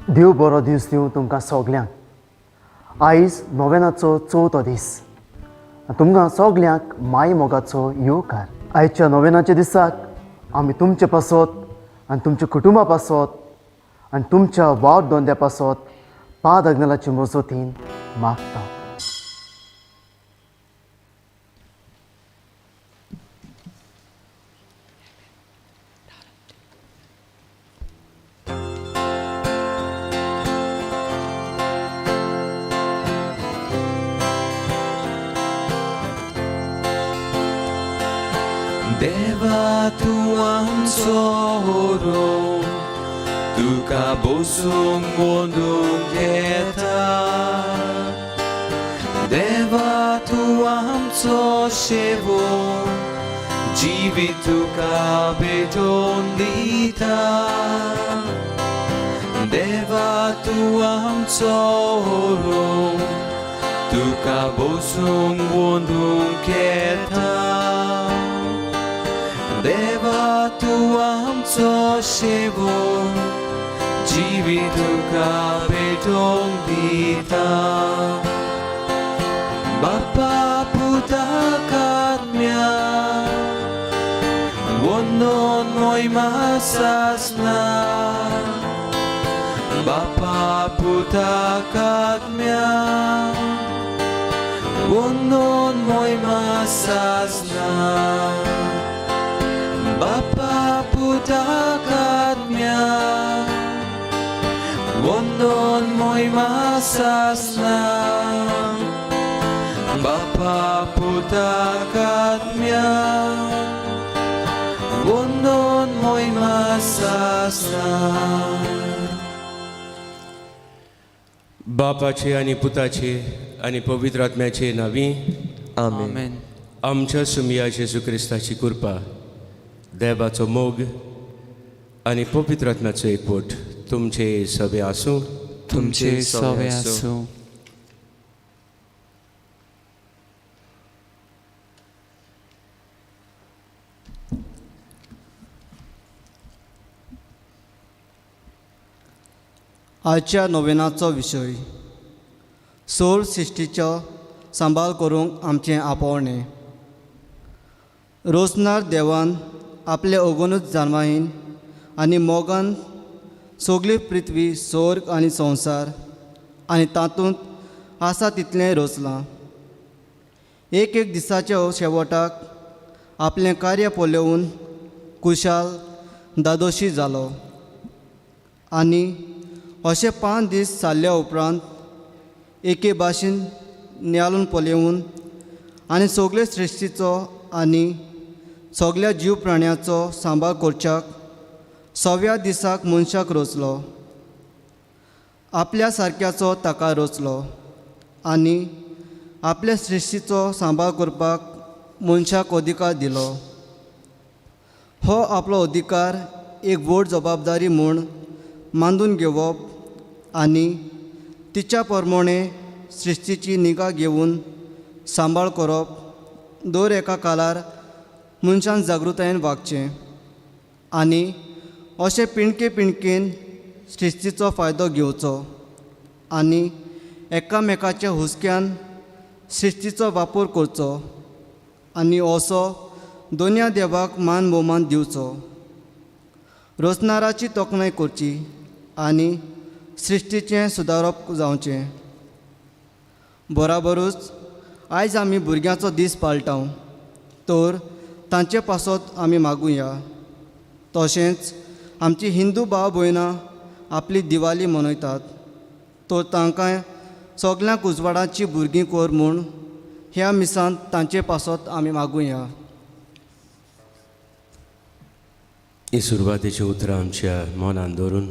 देव बरो दीस दिवं तुमकां सगल्यांक. आयज नोवेनाचो चवथो दीस. तुमकां सगल्यांक माय मोगाचो येवकार. आयच्या नोवेनाच्या दिसाक आमी तुमचे पासत आनी तुमच्या कुटुंबा पासत आनी तुमच्या वाव दोंद्या पासत पाद अग्नलाचे मजतीन मागता. देवा तूं आमचो होरो, तुका बसूंक ओंदूंक येता. देवा तूं आमचो शेवो, जिवीत तुका भेटोवन दिता. देवा तूं आमचो होरो, तुका बसूंक ओंदूंक येता. देवा तूं आमचो शेवो, जिवीत तुका भेटोवंक दिता. बापा पुताक आत्म्या, वंदन मोहिमा सासना. बापा पुताक आत्म्या, वंदन मोहिमा सासना. बापा पुताक आत्म्या, वंदन मोहिमा सासना. बापा पुताक आत्म्या, वंदन मोहिमा सासना. बापाचे आनी पुताचे आनी पवित्र आत्म्याचे नावी आमेन. आमच्या सुमिया जेजू क्रिस्ताची कृपा, देवाचो मोग आनी पवित्र आत्म्याचो एकवट तुमचे सवे आसूं. तुमचे सवे आसूं. आजच्या नोवेनाचो विशय सोल सृश्टीचो सांबाळ करूंक आमचें आपोवणें. रोजनार देवान आपले अगोनूच जानवाईन आनी मोगान सगळी पृथ्वी, स्वर्ग आनी संवसार आनी तातूंत आसा तितलें रचलां. एक दिसाच्या शेवटाक आपलें कार्य पळोवन कुशाल दादोशी जालो. आनी अशे 5 दीस जाल्ल्या उपरांत एके भाशेन नियाळून पळोवन आनी सगळे सृश्टीचो आनी सगळ्या जीव प्राण्याचो सांबाळ करच्याक 6व्या दिसाक मनशाक रचलो. आपल्या सारक्याचो ताका रचलो आनी आपल्या सृश्टीचो सांबाळ करपाक मनशाक अधिकार दिलो. हो आपलो अधिकार एक व्हड जबाबदारी म्हूण मानून घेवप आनी तिच्या प्रमाणे सृश्टीची निगा घेवन सांबाळ करप. दर एका काळार मनशान जागृतायेन वागचें आनी अशे पिणकेन सृश्टीचो फायदो घेवचो आनी एकामेकाच्या हुस्क्यान सृश्टीचो वापर करचो आनी असो दोनया देवाक मान भोवमान दिवचो. रचणाराची तोखणाय करची आनी सृश्टीचें सुदारप जावचें. बराबरूच आयज आमी भुरग्यांचो दीस पाळटाव, तर तांचे पासत आमी मागुया. तशेंच आमची हिंदू भाव भयणां आपली दिवाली मनयतात, तर तांकां सगळ्यांक उजवाडाची भुरगीं कर म्हूण ह्या मिसांत तांचे पासत आमी मागुया. ही सुरवातेची उतरां आमच्या मनान दवरून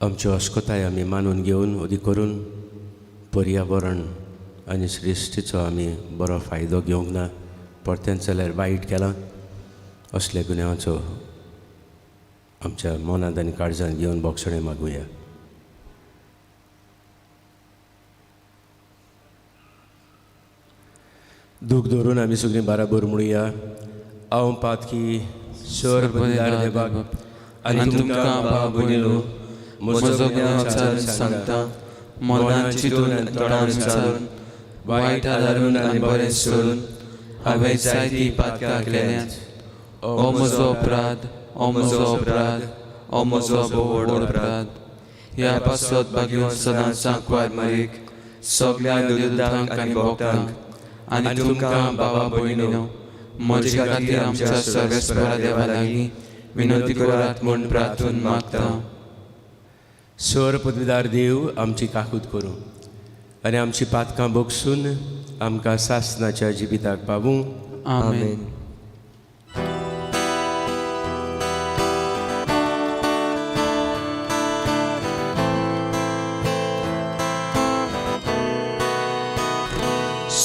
आमच्यो अस्कोताय आमी मानून घेवन उदी करून पर्यावरण आनी सृश्टीचो आमी बरो फायदो घेवंक ना, परतेंच जाल्यार वायट केलां. असल्या गुन्यांवाचो आमच्या मनांत आनी काळजांत घेवन बोगसणें मागुया. दूख धरून आमी सगळीं बाराबर म्हणुया. हांव पातकी स्वर्ग देवाक आनी तुमकां भाव भयणीनो म्हजो ज्ञान चालून सांगता मनान चिंतून तोंडान चालून वायट आदारून आनी बरें सोडून हांवें जायती पातकां केल्यात ओ म्हजो अपराध ओ म्हजो अपराध ओ म्हजो व्हड अपराध ह्या पासत बागेवन सदां सांकवार मारीक सगळ्या दुदांक आनी भोगतांक आनी तुमकां बाबा भयणीनो म्हजे खातीर आमच्या सर्वेस्परा देवा लागीं विनंती करात म्हूण प्रार्थून मागता. स्वर पदवीदार देव आमची काकूत करूं आनी आमची पातकां भोगसून आमकां सासनाच्या जिविताक पावूं. आमेन.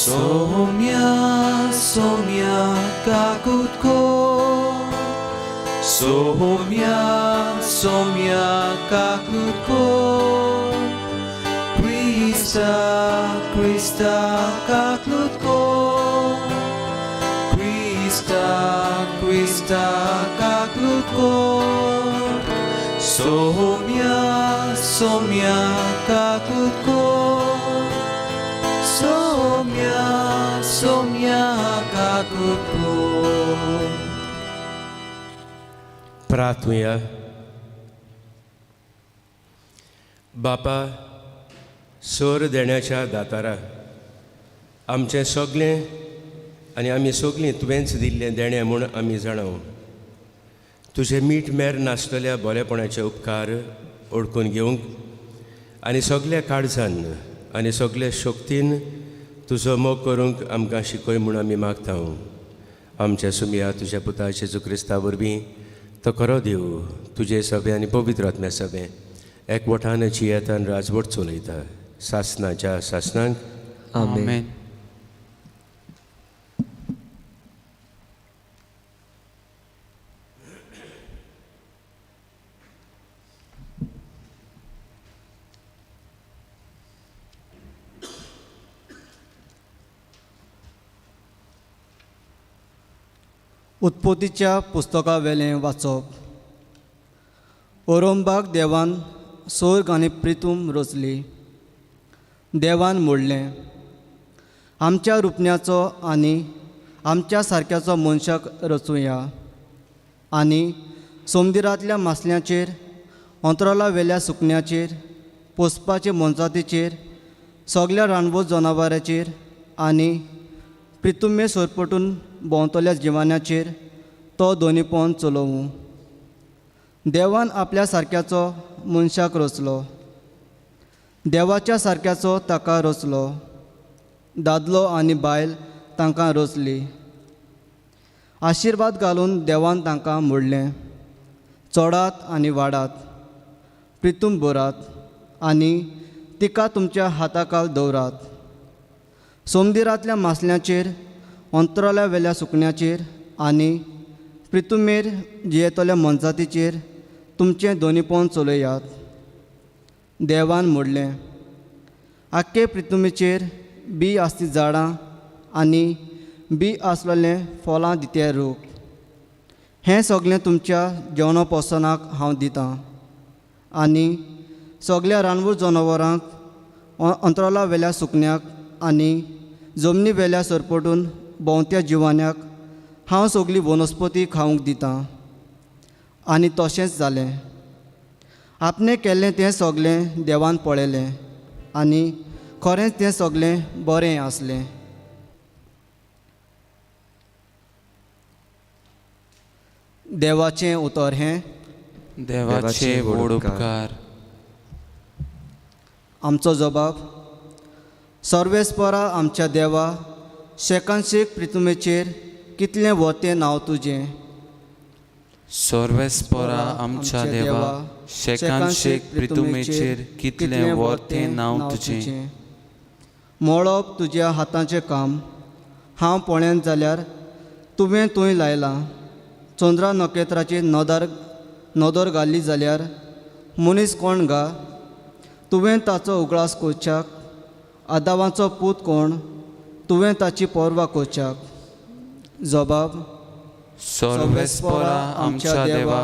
Somia, somia, kakutko. Somia, somia, kakutko. Krista, Krista, kakutko. Krista, Krista, kakutko. Somia, somia, kakutko. Somia, somia, kakutko. प्रार्थूया. बापा, सोर देण्याच्या दातारा आमचें सगळें आनी आमी सगळीं तुवेंच दिल्लें देणें म्हूण आमी जाणाव. तुजें मीठ मेर नासतल्या बरेपणाचे उपकार ओळखून घेवंक आनी सगळ्या काळजान आनी सगळे शक्तीन तुजो मोग करूंक आमकां शिकय म्हूण आमी मागता. आमच्या सुमया तुज्या पुता जेजू क्रिस्ता वरवीं तो खरो देव तुजे सभे आनी पवित्र आत्म्या सभे एकवटान जियेतान राजवट चलयता सासनाच्या सासनांक. आमेन. उत्पत्तीच्या पुस्तका वेलें वाचप. ओरोंबाक देवान स्वर्ग आनी पृथ्वी रचली. देवान म्हणलें, आमच्या रुपण्याचो आनी आमच्या सारक्याचो मनशाक रचुया आनी समुद्रांतल्या मासल्यांचेर अंतराळा वेल्या सुकण्याचेर पोसपाचे मोनजातीचेर सगळ्या रानवट जनावरांचेर आनी पृथ्वे सोरपटून भोंवतल्या जिवाण्याचेर तो दोनीपण चलोवं. देवान आपल्या सारक्याचो मनशाक रचलो. देवाच्या सारक्याचो ताका रचलो. दादलो आनी बायल तांकां रचली. आशिर्वाद घालून देवान तांकां म्हणलें, चडात आनी वाडात, पृथ्वी भरात आनी तिका तुमच्या हाताखाल दवरात. समुद्रांतल्या मासल्यांचेर अंतराळा वेल्या सुकण्याचेर आनी पृथ्वेर जियेतल्या मनजातीचेर तुमचें दोनीपण चलयात. देवान म्हणलें, आख्खे पृथ्वेचेर बी आसली झाडां आनी बी आसलेलें फळां दिते रूख. हें सगळें तुमच्या जेवणा पोसनाक हांव दितां. आनी सगळ्या रानवट जनावरांक अंतराळा वेल्या सुकण्याक आनी जमनी वेल्या सरपटून भोंवत्या जिवाण्याक हांव सगळी वनस्पती खावंक दितां. आनी तशेंच जालें. आपणें केल्लें तें सगळें देवान पळयलें आनी खरेंच तें सगळें बरें आसलें. देवाचें उतर हें, देवाचे व्हड उपकार. आमचो जबाब. सर्वेस्परा आमच्या देवा, शेकांशेक पृथ्वेचेर कितलें व्हड नांव तुजें. सर्वेस्परा आमच्या देवा, शेकांशेक पृथ्वेचेर कितलें व्हड तें नांव तुजें. मळप तुज्या हातांचें काम. हांव पळयन जाल्यार तुवें थंय लायलां. चंद्रा नखेत्राची नदर घाली जाल्यार मनीस कोण गा. तुवें ताचो उगडास कोचाक. आदावाचो पूत कोण. तुवें ताची पर्वा कोचाक. जबाब. सर्वेस्परा आमच्या देवा,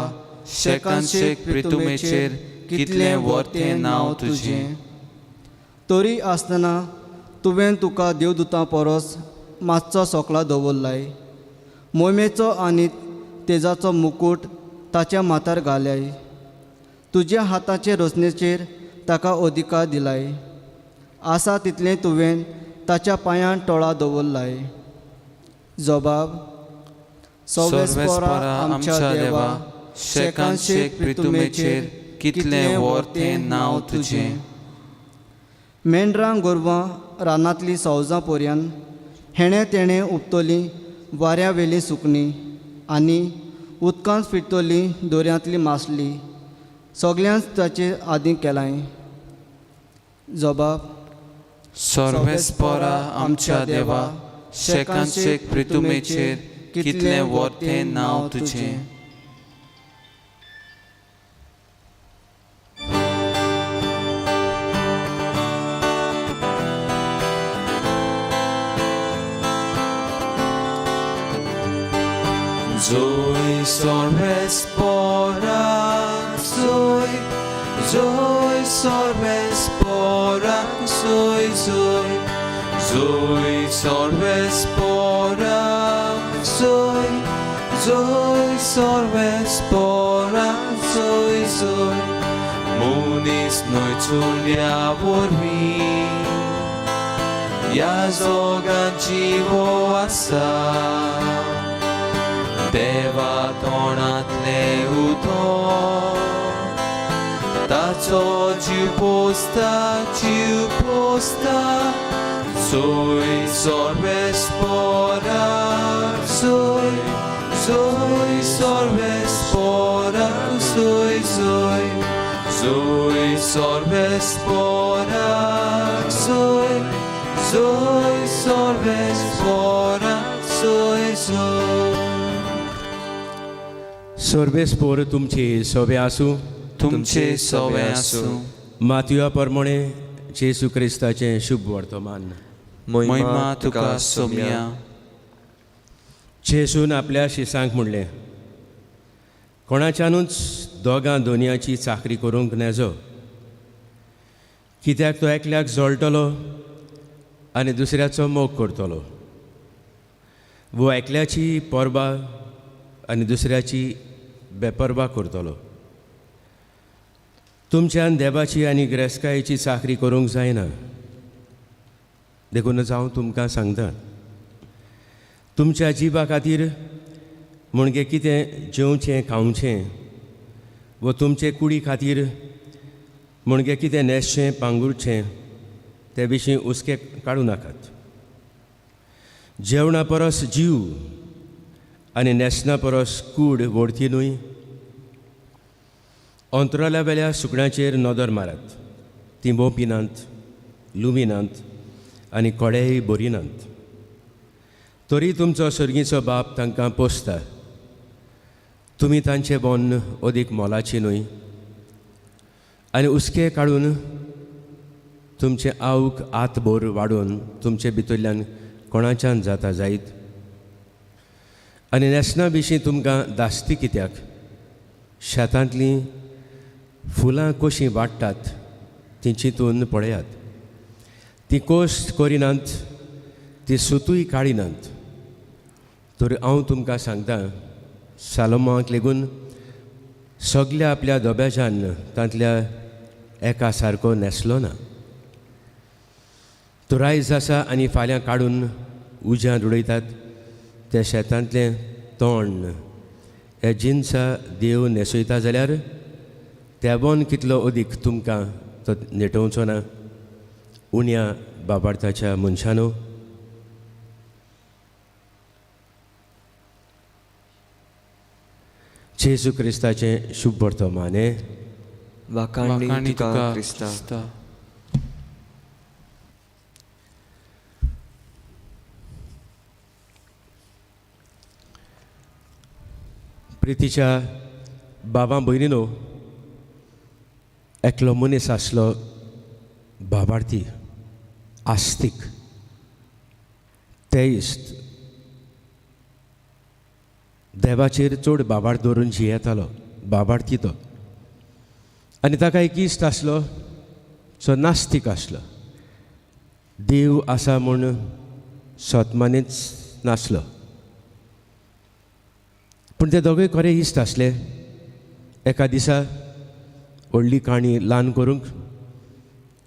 शेकांशेक पृथ्वेचेर कितलें वर्तें नांव तुजें. तरी आसतना तुवें तुका देवदुतां परस मातसो सोकला दवरलाय. मोमेचो आनी तेजाचो मुकूट ताच्या माथ्यार घाल्याय. तुज्या हाताचे रचनेचेर ताका अधिकार दिलाय. आसा तितलें तुवें ताच्या पांयां टोळा दवरलाय. जबाब. सर्वेस्परा आमच्या देवा, शेकान शेक प्रितुमेचेर कितलें वर्तें नांव तुजें. मेंढरां गोरवां रानांतलीं सौजां पोरयान हेणे तेणें उपतलीं वाऱ्यावेलीं सुकणीं आनी उदकांत फिरतलीं दोऱ्यांतलीं मासलीं सगळ्यांच ताचे आदीं केलाय. जबाब. सर्वेस्परा आमच्या देवा, शेकान शेक प्रितुमेचेर कितलें वर्तें नांव तुजें. Zoe sorvespora, Zoe, Zoe sorvespora, Zoe, Zoe, Zoe sorvespora, Zoe, Zoe sorvespora, Zoe, Zoe, Munis noi tulia vorbi, ja zogan dziwo asa. देवा तोंडांतले उदक ताचो जीव पोसता सोय सर्वेस्परा सोय सोय सर्वेस्परा सोय सोय सोय सर्वेस्परा सोय सोय सर्वेस्परा सोय सोय. सर्वेस्पोर तुमची सोबे आसूं. तुमचे सवे आसूं. मातया प्रमाणे जेसू क्रिस्ताचें शुभ वर्तमान. महिमा तुका सोम्या. जेसून आपल्या शिसांक म्हणलें, कोणाच्यानूच दोगां दोनयाची चाकरी करूंक नजो, कित्याक तो एकल्याक जोडटलो आनी दुसऱ्याचो मोग करतलो. वो एकल्याची परबा आनी दुसऱ्याची बेपरवा करतलो. तुमच्यान देवाची आनी ग्रेस्कायेची चाकरी करूंक जायना. देखूनच हांव तुमकां सांगता, तुमच्या जिवा खातीर म्हणजे कितें जेवचें खावचें वो तुमचे कुडी खातीर म्हणजे कितें न्हेसचें पांगुरचें ते विशीं हुस्के काडूं नाकात. जेवणा परस जीव आनी न्हेसना परस कूड व्हडती न्हय. अंतराल्या वेल्या सुकण्याचेर नदर मारात. तीं मोपिनात, लुमिनात आनी कोडेय बरिनात. तरी तुमचो सर्गीचो बाप तांकां पोसता. तुमी तांचे बोन अदीक मोलाची न्हय. आनी हुस्के काडून तुमचे आवक आतभर वाडोवन तुमचे भितरल्यान कोणाच्यान जाता जायत. आनी न्हेसना विशीं तुमकां दास्ती कित्याक? शेतांतलीं फुलां कशीं वाडटात तीं चिंतून पळयात. तीं कोस्ट करिनात, तीं सुतूय काडिनात. तर हांव तुमकां सांगता, सालोमाक लेगून सगल्या आपल्या दोब्याच्यान तांतल्या एका सारको न्हेसलो ना. तो आयज आसा आनी फाल्यां काडून उज्यांत उडयतात. त्या शेतांतलें तोंड हे जिन्सा देव न्हेसयता जाल्यार त्या बोन कितलो अदीक तुमकां तो नेटोवचो ना उण्या बाबार्थाच्या मनशानो. जेसू क्रिस्ताचें शुभ वर्तमान. वाखाणली तुका क्रिस्ता. प्रितीच्या बाबा भयणीनो, एकलो मनीस आसलो बाबार्थी आस्तीक. ते इश्ट देवाचेर चड बाबार्थ दवरून जियेतालो. बाबार्थी तो आनी ताका एक इश्ट आसलो जो नास्तीक आसलो. देव आसा म्हूण स्वतमानीच नासलो. पूण ते दोगूय खरे इश्ट आसले. एका दिसा व्हडली काणी ल्हान करूंक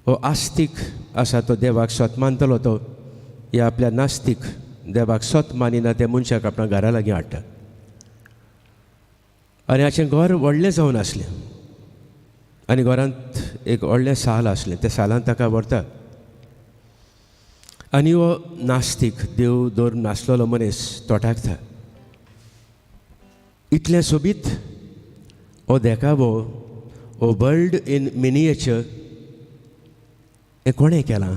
हो आस्तीक आसा तो देवाक स्वत मानतलो तो ह्या आपल्या नास्तीक देवाक स्वत मानिना त्या मनशाक आपणा घरा लागीं हाडटा. आनी हाचें घर व्हडलें जावन आसलें आनी घरांत एक व्हडलें साल आसलें. त्या सालांत ताका व्हरता आनी हो नास्तीक देव दवरून नासलेलो मनीस तोटाकता. इतलें सोबीत हो देखावो हो वर्ल्ड इन मिनिएचर हें कोणें केलां.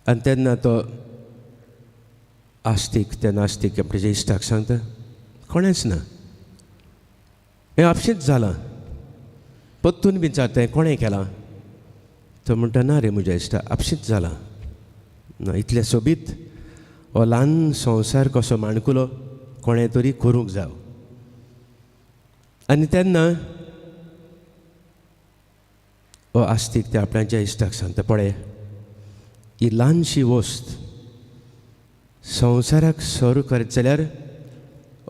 आनी तेन्ना तो आस्तीक ते नास्तीक आपल्या इश्टाक सांगता कोणेंच ना, हें आपशींच जालां. परतून विचारता हें कोणें केलां. तो म्हणटा ना रे म्हज्या इश्टा, आपशींच जालां. ना, इतलें सोबीत हो ल्हान संवसार कसो माणकुलो कोणें तरी करूंक जाय. आनी तेन्ना हो आस्तीक ते आपणाच्या इश्टाक सांगता पळय, ही ल्हानशी वस्त संवसाराक सरू करत जाल्यार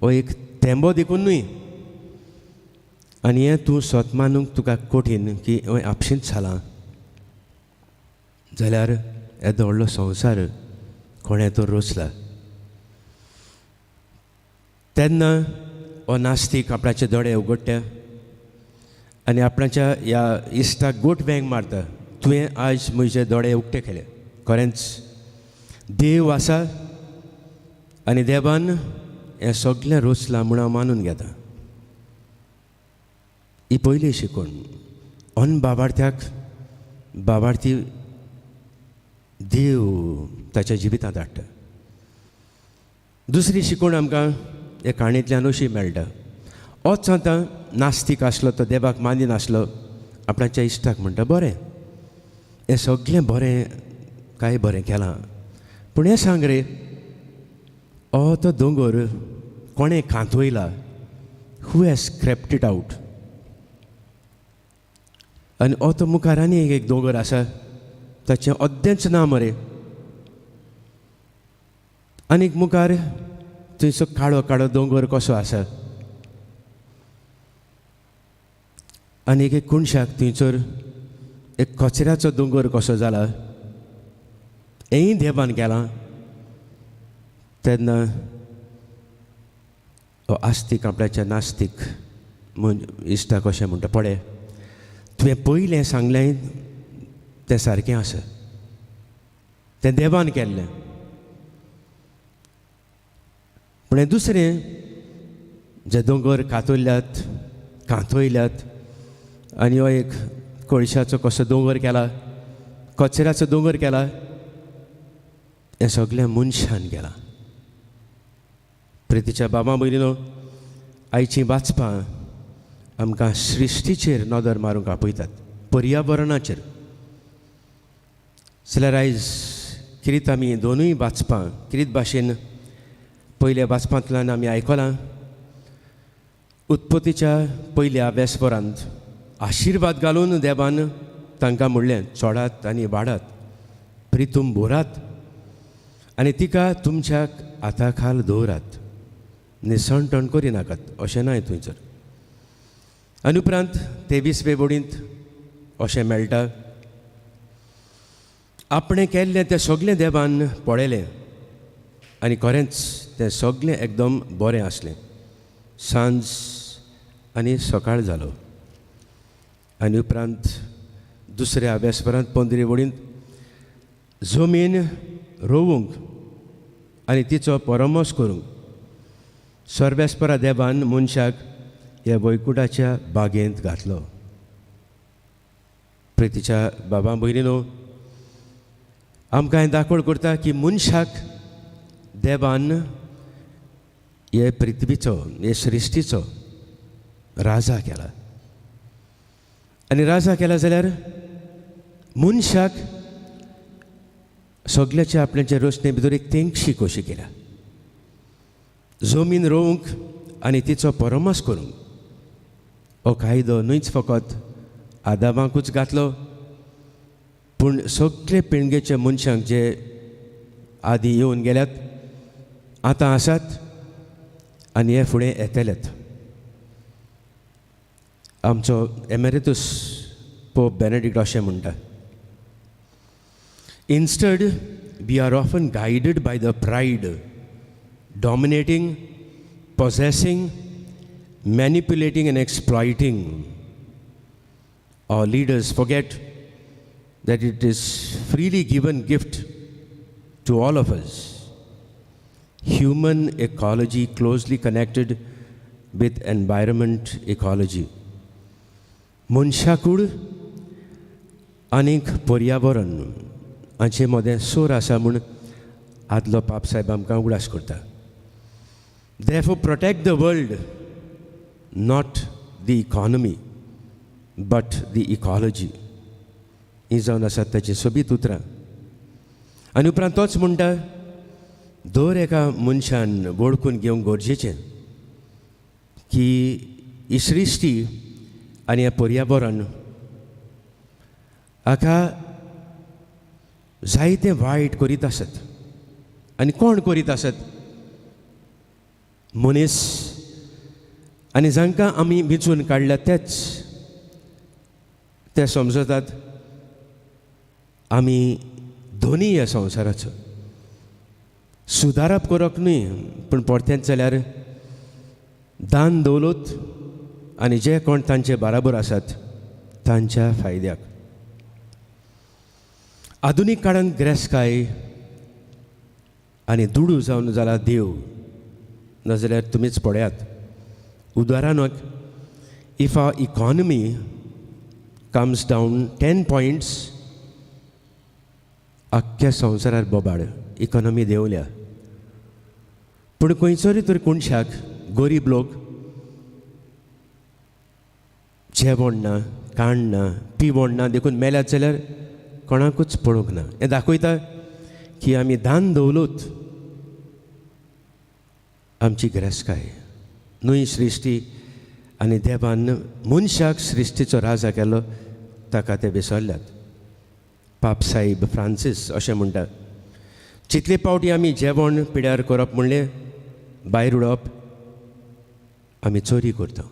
हो एक थेंबो देखून न्हय. आनी हें तूं स्वत मानूंक तुका कठीण की हें आपशींच जालां जाल्यार येदो व्हडलो संवसार कोणें तो रचला. तेन्ना हो नास्तीक आपणाचे दोळे उगडटा आनी आपणाच्या ह्या इश्टाक गोट बँग मारता. तुवें आयज म्हजे दोळे उगटे केले. खरेंच देव आसा आनी देवान हें सगळें रचलां म्हूण हांव मानून घेता. ही पयली शिकवण. अन बाबार्थी देव ताच्या जिवितांत हाडटा. दुसरी शिकवण आमकां हे काणयेंतल्यान अशी मेळटा. होच आतां नास्तीक आसलो तो देवाक मानिनासलो आपणाच्या इश्टाक म्हणटा बरें हें सगळें बरें काय बरें केलां, पूण हें सांग रे हो तो दोंगर कोणें कांतवयला. Who has crept it out. आनी हो तो मुखार आनी एक दोंगर आसा ताचें अद्देंच ना मरे. आनीक मुखार थंयसर काळो काळो दोंगर कसो आसा. आनीक एक कुणशाक थंयसर एक कचऱ्याचो दोंगर कसो जाला. हेंय देवान केलां. तेन्ना हो आस्तीक आपल्याच्या नास्तीक इश्टाक अशें म्हणटा पळय तुवें पयलें सांगलें तें सारकें आसा, तें देवान केल्लें. पूण हें दुसरें जे दोंगर कांतवयल्यात आनी हो एक कोळशाचो कसो दोंगर केला, कचऱ्याचो दोंगर केला, हें सगळें मनशान केलां. प्रितीच्या बाबा भयणीनो, आयचीं वाचपां आमकां सृश्टीचेर नदर मारूंक आपयतात, पर्यावरणाचेर. जाल्यार आयज किरीत आमी दोनूय वाचपां किरीत भाशेन पयल्या वाचपांतल्यान आमी आयकलां. उत्पत्तीच्या पयल्या वेस्परांत आशिर्वाद घालून देवान तांकां म्हणलें चोडात आनी वाडात, प्रितूम भरात आनी तिका तुमच्या हाता खाल दवरात, निसणटण करिनाकात अशें न्हय थंयसर. आनी उपरांत 23वे वडींत अशें मेळटा आपणें केल्लें तें सगळें देवान पळयलें आनी खरेंच तें सगळें एकदम बरें आसलें. सांज आनी सकाळ जालो. आनी उपरांत दुसऱ्या वेस्परांत 15वे वडींत जमीन रोवूंक आनी तिचो परमोस करूंक सर्वेस्परा देवान मनशाक ह्या वैकुंठाच्या बागेंत घातलो. प्रितीच्या बाबा भयणीनो, आमकां हें दाखोवण करता की मनशाक देवान हे पृथ्वीचो हे सृश्टीचो राजा केला. आनी राजा केला जाल्यार मनशाक सगळ्याच्या आपल्याच्या रचने भितर एक तेंगशी कशी केल्या. जमीन रोवंक आनी तिचो परमस करूंक हो कायदो न्हूच फकत आदामाकूच घातलो पूण सगळे पिळगेच्या मनशांक जे आदी येवन गेल्यात आतां आसात आनी हे फुडें येतलेत. आमचो एमेरिटस पोप बेनेडिक्ट अशें म्हणटा, instead we are often guided by the pride dominating, possessing, manipulating and exploiting. Our leaders forget that it is freely given gift to all of us. Human ecology closely connected with environment ecology. मनशाकूड आनीक पर्यावरण हाचे मदें सोर आसा म्हूण आदलो पाप साहेब आमकां उगडास करता. Therefore protect the world, not the economy, but the ecology. ही जावन आसात ताची सोबीत उतरां. आनी उपरांत तोच म्हणटा, दर एका मनशान वळखून घेवंक गरजेचें की ही सृश्टी आनी हें पर्यावरण हाका जायते वायट करीत आसत. आनी कोण करीत आसत? मनीस. आनी जांकां आमी वेंचून काडल्या ते समजतात आमी धोनी ह्या संवसाराचो. सुदारप करप न्ही, पूण परतेंच जाल्यार दान दौलत आनी जे कोण तांचे बराबर आसात तांच्या फायद्याक. आधुनीक काळांत गिरेस्तकाय आनी दुडू जावन जाला देव, नाजाल्यार तुमीच पळयात. उदाहरणाक, if our economy comes down 10 points, आख्ख्या संवसारार बोबाड इकॉनॉमी देंवल्या. पूण खंयसरी तरी कोणशाक गरीब लोक जेवण ना, काण ना, पिवण ना देखून मेल्यात जाल्यार कोणाकूच पळोवंक ना. हें दाखयता की आमी दान दौलत आमची गिरेस्तकाय न्हय सृश्टी आनी देवान मनशाक सृश्टीचो राजा केलो ताका ते विसरल्यात. पाप साहेब फ्रांसीस अशें म्हणटा, जितले पावटी आमी जेवण पिड्यार करप म्हणलें भायर उडप, आमी चोरी करता.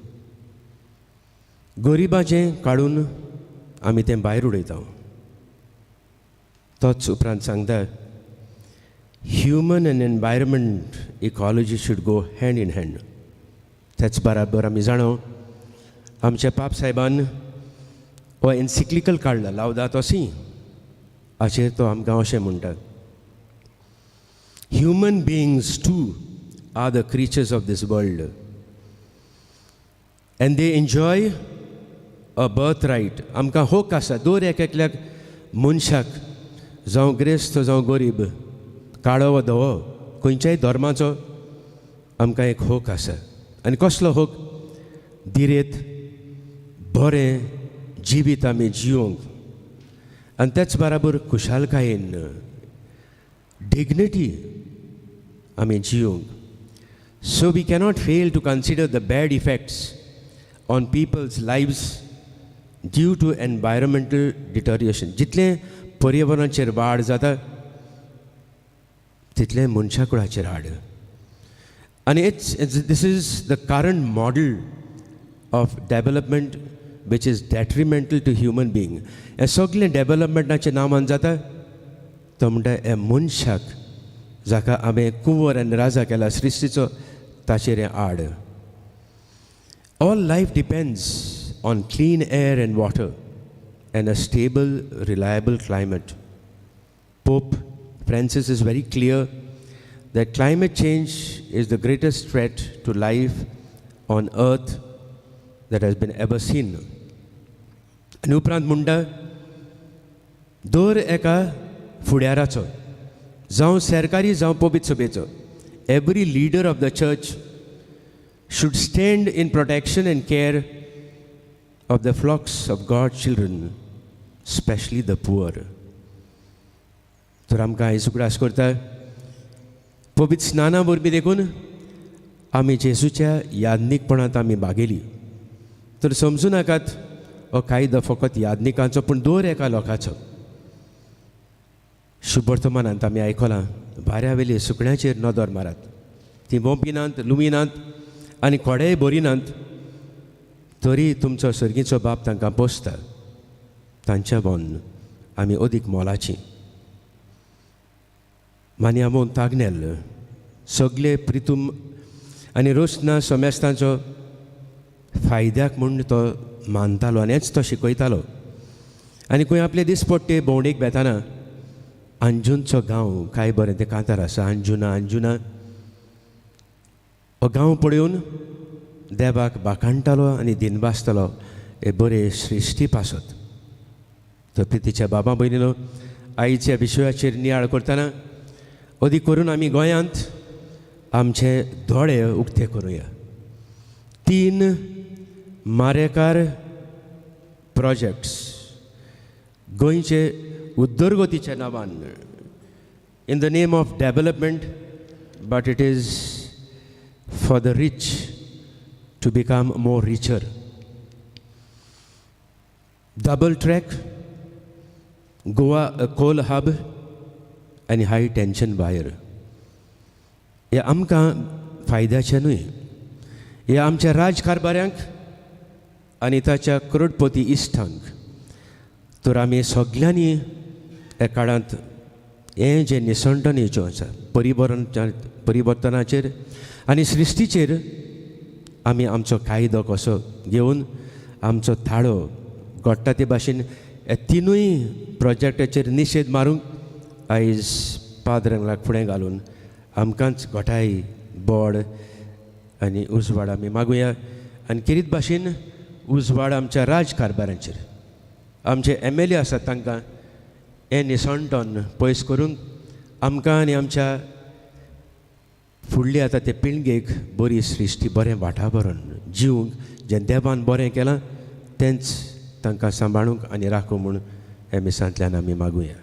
गरिबाचें काडून आमी तें भायर उडयता. तोच उपरांत सांगता, human end environment ecology should go hand in hand. त्याच बराबर आमी जाणो आमच्या पाप साहेबान हो एन्सिक्लिकल काडला, लावदातो सी. हाचेर तो आमकां अशें म्हणटा, human beings too are the creatures of this world and they enjoy a birth right. आमकां हक आसा दर एकल्याक मनशाक, जावं गिरेस्त जावं गरीब, काळो वा धवो, खंयच्याय धर्माचो आमकां एक हक आसा. आनी कसलो हक? धिरेत बरें जिवीत आमी जिवंक आनी त्याच बराबर खुशालकायेन डिग्निटी आमी जिवंक. So we cannot fail to consider the bad effects on people's lives due to environmental deterioration. जितलें पर्यावरणाचेर वाड जाता तितलें मनशा कुळाचेर हाड. आनी this is the current model of development which is detrimental to human being. हें सगळें डेव्हलपमेंटाचें नांवान जाता तो म्हणटा हे मनशाक जाका हांवें कुंवर आनी राजा केला सृश्टीचो ताचेर हें आड. All life depends on clean air and water and a stable, reliable climate. Pope Francis is very clear that climate change is the greatest threat to life on earth that has been ever seen. आनी उपरांत म्हणटा, दर एका फुडाराचो, जावं सरकारी जावं पबीत सभेचो, every leader of the church should stand in protection and care of the flocks of God's children, especially the poor. तर आमकां आयज उगडास करता, पबीत स्नाना वरवीं देखून आमी जेजूच्या यादनीकपणांत आमी भागेली. तर समजू नाकात हो कायदो फकत यादनिकांचो पूण दर एका लोकांचो. शुभ वर्तमानांत आमी आयकलां भाऱ्यावेली सुकण्याचेर नदर मारात. ती मोपिनात लुमिनात आनी कोडेय बरिनात, तरी तुमचो सर्गीचो बाप तांकां पोसता. तांच्या बोन आमी अदीक मोलाची. मानियामोन तागनेल सगळे प्रितूम आनी रोशना सोमेस्तांचो फायद्याक म्हूण तो मानतालो आनीच तो शिकयतालो. आनी खंय आपले दिसपट्टे भोंवडेक बेताना अंजूनचो गांव काय बरें तें कांतार आसा, अंजुना हो गांव पळोवन देवाक बाकाणटालो आनी दिनबासतालो हे बरे सृश्टी पासत. तर प्रितीच्या बाबा भयणीनो, आईच्या विशयाचेर नियाळ करतना अदीक करून आमी गोंयांत आमचे दोळे उक्ते करुया. 3 मारेकार प्रोजेक्ट्स गोंयचे उदरगतीच्या नांवान, in the name of development, but it is for the rich to become more richer. Double track, Goa coal hub आनी हाय टेन्शन वायर. हे आमकां फायद्याचें न्हय. हे आमच्या राजकारभाऱ्यांक आनी ताच्या करोडपती इश्टांक. तर आमी सगळ्यांनी ह्या काळांत हें जें निसंटणेचो आसा परिवर्तनाचेर आनी सृश्टीचेर आमी आमचो कायदो कसो घेवन आमचो थाळो घडटा ते भाशेन हे 3 प्रोजेक्टाचेर निशेध मारूंक आयज पाद्रंगाक फुडें घालून आमकांच घोटाय बोड आनी उजवाड आमी मागुया. आनी किरीत भाशेन उजवाड आमच्या राजकारभारांचेर, आमचे MLA आसात तांकां हें निसंटन पयस करूंक आमकां आनी आमच्या फुडली आतां ते पिळगेक बरी सृश्टी बरें वाठावरण जिवंक जें देवान बरें केलां तेंच तांकां सांबाळूंक आनी राखूं म्हूण हे मिसांतल्यान आमी मागुया.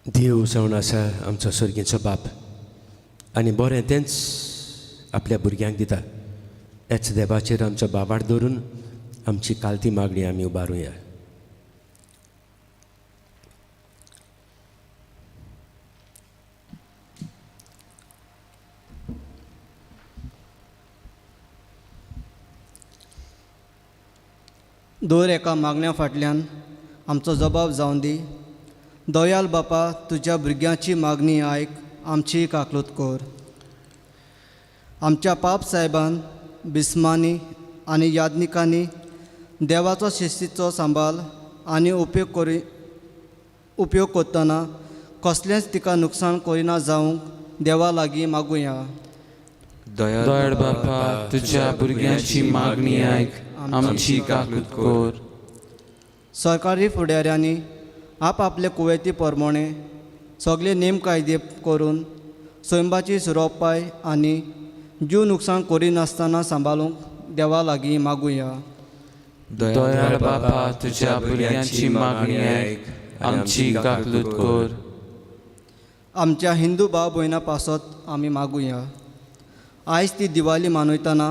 देव जावन आसा आमचो सर्गीचो बाप आनी बरें तेंच आपल्या भुरग्यांक दिता. हेच देवाचेर आमचो बाबाड दवरून आमची कालती मागणी आमी उबारुया. दर एका मागण्या फाटल्यान आमचो जबाब जावन दी. दयाल बापा, तुज्या भुरग्यांची मागणी आयक, आमची काकलूत कर. आमच्या पाप साहेबान बिस्मांनी आनी यादनिकांनी देवाचो शिस्तीचो सांबाळ आनी उपयोग करतना कसलेंच तिका नुकसाण करिना जावंक देवा लागीं मागुया. दयाळ बापा, तुज्या भुरग्यांची मागणी आयक, आमची काकूत कर. सरकारी फुडाऱ्यांनी आपले कुवेती प्रमाणे सगळे नेम कायदे करून स्वयंबाची सुरोपाय आनी जीव नुकसाण करिनासतना सांबाळूंक देवा लागीं मागुया. दयाळ बापा, तुज्या भुरग्यांची मागणी आयक, आमची काकलूत कर. आमच्या हिंदू भाव भयणां पासत आमी मागुया. आयज ती दिवाळी मनयतना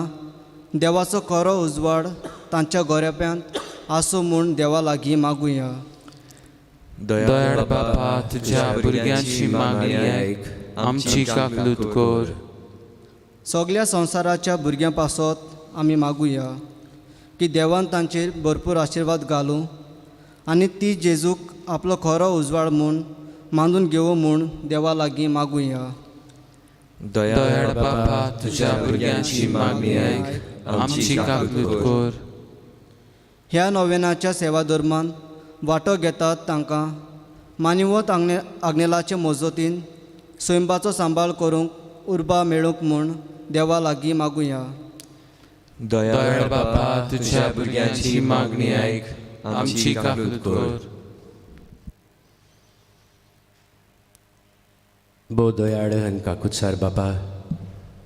देवाचो खरो उजवाड तांच्या गोरेप्यांत आसूं म्हूण देवा लागीं मागुया. दयाळ बापा, तुज्या भुरग्यांची मागणी आयक, आमची काकलूत कर. सगळ्या संवसाराच्या भुरग्यां पासत आमी मागुया की देवान तांचेर भरपूर आशिर्वाद घालूं आनी ती जेजूक आपलो खरो उजवाड म्हूण मानून घेवं म्हूण देवा लागीं मागुया. दयाळ बापा, तुज्या भुरग्यांची मागणी आयक, आमची काकलूत कर. ह्या नोवेनाच्या सेवा धर्मान वांटो घेतात तांकां मानिवत आग्नेलाचे मजतीन स्वयंबाचो सांबाळ करूंक उर्बा मेळूंक म्हूण देवा लागीं मागुया. दयाळ बापा, तुज्या भुरग्यांची मागणी आयक, आमची काकलूत कर. भोव दयाळ आनी काकूतसार बापा,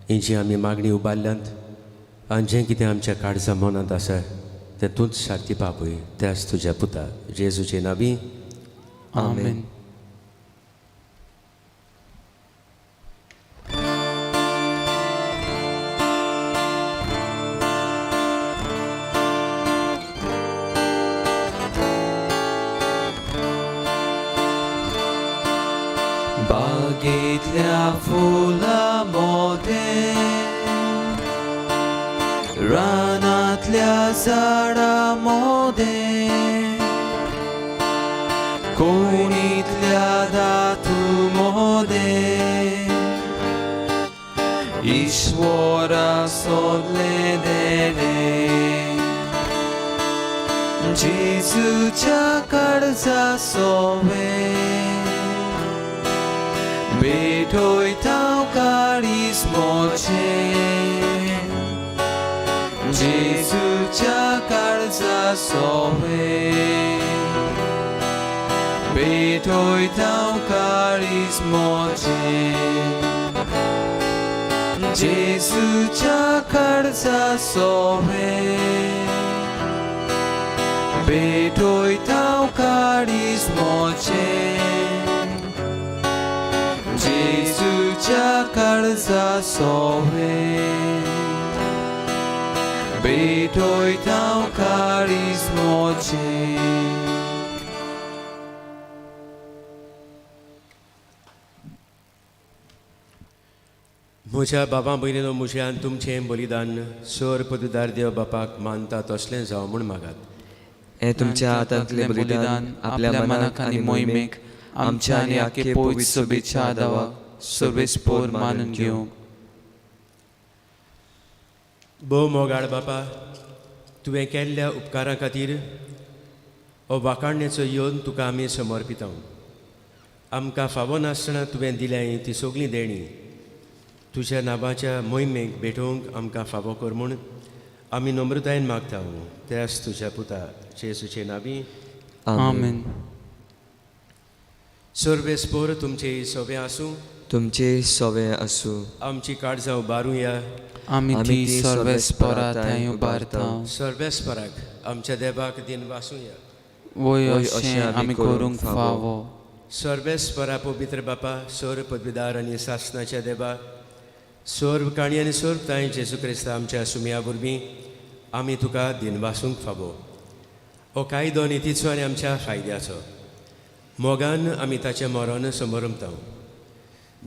ही जी आमी मागणी उबारल्यांत आनी जें कितें आमच्या काळजा मनांत आसा तें तूंच शांती पापय त्याच तुज्या पुता जेजूचे नांवी आमेन. बागेतल्या फुलांमध्ये रानातल्या झाडांमध्ये कोणीतल्या धातूमध्ये ईश्वरा सोडले देणे जेजूच्या काळजा सोवे बेठोयता काळीजमोचे जेजूच्या काळजा सोवे बेठोयता काळीजमोचे जेजूच्या काळजा सोवे बेठोयता काळीजमोचे जेजूच्या काळजा सोवे बेठोयता काळीजमोचे. म्हज्या बाबा भयणीनो मुझ्यान तुमचें बलिदान सोर पदवीदार देव बापाक मानता तसलें जावं म्हूण मागात. हे तुमच्या हातांतले बलिदान आपल्या मनाक आनी मोहिमेक आमच्या आनी आखे पवित्र सभेच्या आदावा सर्वेस्पोर मानून घेवंक. भोव मोगाळ बापा, तुवें केल्ल्या उपकारा खातीर हो वाखाणणेचो येवन तुका आमी समर्पिता. आमकां फावो नासतना तुवें दिल्याय ती सगळीं देणी तुज्या नांवाच्या मोहिमेक भेटोवंक आमकां फावो कर म्हूण आमी नम्रतायेन मागता. त्याच तुज्या पुता जेजूचे नांवी आमेन. सर्वेस्पोर तुमचे सवे आसूं. तुमचे सवे आसूं. आमची काळजां उबारूया. आमी ती सर्वेस्परा थंय उबारता. सर्वेस्पराक आमच्या देवाक दिन वासूया. वय अशें आमी करूंक फावो. सर्वेस्परा पवित्र बापा, सोर पदवीदार आनी सासणाच्या देवा, सोर्व काणी आनी सोर्व ताय जेजू क्रिस्त आमच्या सुमया वरवीं आमी तुका दिन वासूंक फावो. हो कायदो नितीचो आनी आमच्या फायद्याचो. मोगान आमी ताचें मरण समरमता.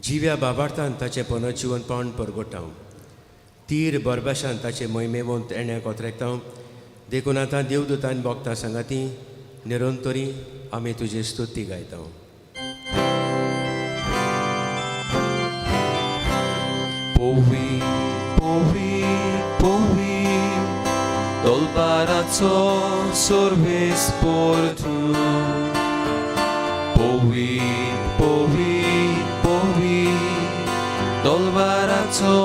जिव्या बाबार्थान ताचें पुनर्जिवनपण परगोडटा. तीर बरबाशान ताचे मोहिमेवंत एण्या कोत्रेकता. देखून आतां देवदूतान भोगता सांगाती निरंतरी आमी तुजी स्तुती गायता. Powi, powi, powi, dolbaraco sorvespor tu. Powi, powi, powi, dolbaraco